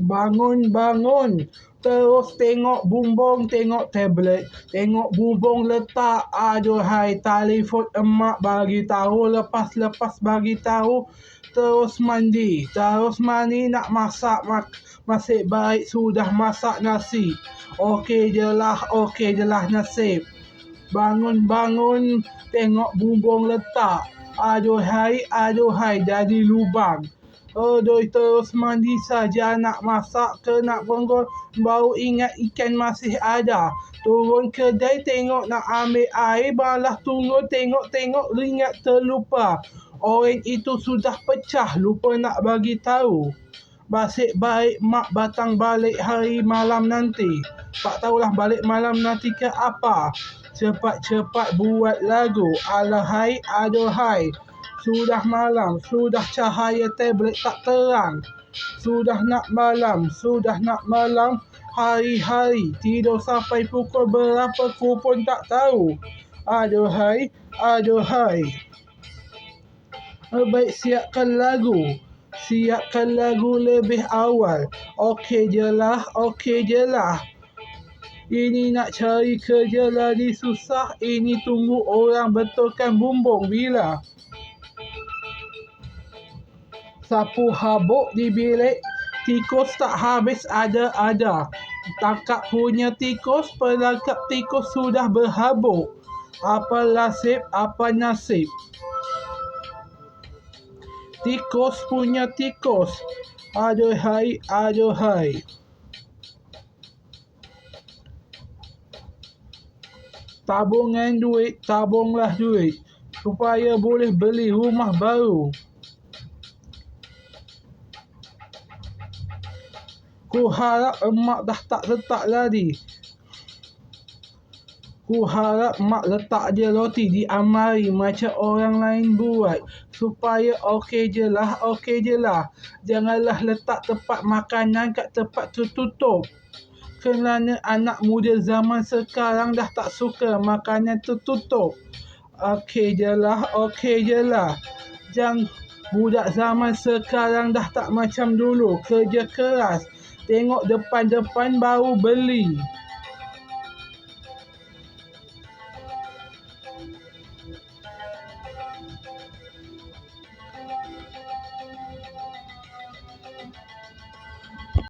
Bangun. Terus tengok bumbung, tengok tablet. Tengok bumbung letak. Aduhai, telefon emak bagi tahu. Lepas bagi tahu. Terus mandi. Nak masak. Nasib baik sudah masak nasi. Okey je lah nasib. Bangun. Tengok bumbung letak. Aduhai, jadi lubang. Terus mandi saja. Nak masak ke nak bonggol, baru ingat ikan masih ada. Turun kedai tengok nak ambil air, malah turun tengok ingat terlupa. Oreng itu sudah pecah, lupa nak bagi tahu. Nasib baik mak batang balik hari malam nanti. Tak tahulah balik malam nanti ke apa. Cepat buat lagu. Aduhai. Sudah malam, sudah cahaya tablet tak terang. Sudah nak malam, hari-hari. Tidur sampai pukul berapa ku pun tak tahu. Aduhai. Baik, siapkan lagu lebih awal. Okey je lah. Ini nak cari kerja lagi susah. Ini tunggu orang betulkan bumbung bila. Sapu habuk di bilik. Tikus tak habis ada. Tangkap punya tikus, pelangkap tikus sudah berhabuk. Apa nasib? Tikus punya tikus. Aduhai. Tabunglah duit supaya boleh beli rumah baru. Ku harap emak dah tak letak lagi. Ku harap mak letak je roti di amari macam orang lain buat. Supaya okey je lah. Janganlah letak tempat makanan kat tempat tertutup. Kerana anak muda zaman sekarang dah tak suka makanan tertutup. Okey je lah. Budak zaman sekarang dah tak macam dulu. Kerja keras. Tengok depan baru beli.